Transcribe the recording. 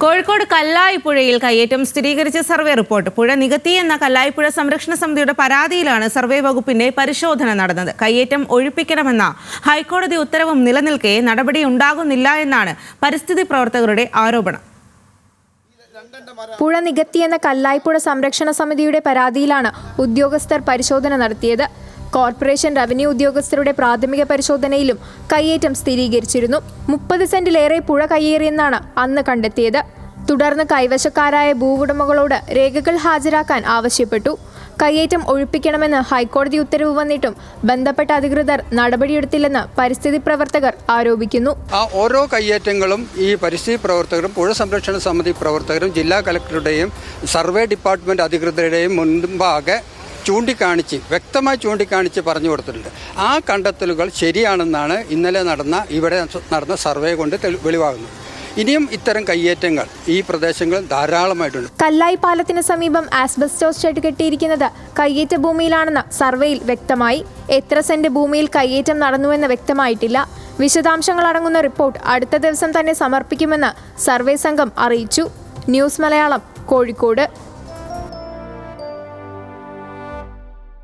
കോഴിക്കോട് കല്ലായിപ്പുഴയിൽ കയ്യേറ്റം സ്ഥിരീകരിച്ച survey report. പുഴ നികത്തി എന്ന കല്ലായിപ്പുഴ സംരക്ഷണ സമിതിയുടെ പരാതിയിലാണ് സർവേ വകുപ്പിന്റെ പരിശോധന നടന്നത്. കയ്യേറ്റം ഒഴിപ്പിക്കണമെന്ന ഹൈക്കോടതി ഉത്തരവും നിലനിൽക്കെ നടപടി ഉണ്ടാകുന്നില്ല എന്നാണ് പരിസ്ഥിതി പ്രവർത്തകരുടെ ആരോപണം. പുഴ നികത്തിയെന്ന കല്ലായിപ്പുഴ സംരക്ഷണ സമിതിയുടെ പരാതിയിലാണ് ഉദ്യോഗസ്ഥർ പരിശോധന നടത്തിയത്. കോർപ്പറേഷൻ റവന്യൂ ഉദ്യോഗസ്ഥരുടെ പ്രാഥമിക പരിശോധനയിലും കയ്യേറ്റം സ്ഥിരീകരിച്ചിരുന്നു. 30 സെന്റിലേറെ പുഴ കയ്യേറിയെന്നാണ് അന്ന് കണ്ടെത്തിയത്. തുടർന്ന് കൈവശക്കാരായ ഭൂവുടമകളോട് രേഖകൾ ഹാജരാക്കാൻ ആവശ്യപ്പെട്ടു. കയ്യേറ്റം ഒഴിപ്പിക്കണമെന്ന് ഹൈക്കോടതി ഉത്തരവ് വന്നിട്ടും ബന്ധപ്പെട്ട അധികൃതർ നടപടിയെടുത്തില്ലെന്ന് പരിസ്ഥിതി പ്രവർത്തകർ ആരോപിക്കുന്നു. ഓരോ കയ്യേറ്റങ്ങളും ഈ പരിസ്ഥിതി പ്രവർത്തകരും പുഴ സംരക്ഷണ സമിതി പ്രവർത്തകരും ജില്ലാ കലക്ടറുടെയും സർവേ ഡിപ്പാർട്ട്മെന്റ് അധികൃതരുടെയും മുൻപാകെ വ്യക്തമായി ചൂണ്ടിക്കാണിച്ച് പറഞ്ഞു കൊടുത്തിട്ടുണ്ട്. ആ കണ്ടെത്തലുകൾ ശരിയാണെന്നാണ് ഇന്നലെ ഇവിടെ നടന്ന സർവേ കൊണ്ട് വെളിവാകുന്നത്. ഇനിയും ഇത്തരം കയ്യേറ്റങ്ങൾ ഈ പ്രദേശങ്ങളിൽ ധാരാളമായിട്ടുണ്ട്. കല്ലായി പാലത്തിന് സമീപം ആസ്ബസ്റ്റോസ് ഷെഡ് കെട്ടിയിരിക്കുന്നത് കയ്യേറ്റ ഭൂമിയിലാണെന്ന് സർവേയിൽ വ്യക്തമായി. എത്ര സെന്റ് ഭൂമിയിൽ കയ്യേറ്റം നടന്നുവെന്ന് വ്യക്തമായിട്ടില്ല. വിശദാംശങ്ങൾ അടങ്ങുന്ന റിപ്പോർട്ട് അടുത്ത ദിവസം തന്നെ സമർപ്പിക്കുമെന്ന് സർവേ സംഘം അറിയിച്ചു. ന്യൂസ് മലയാളം, കോഴിക്കോട്.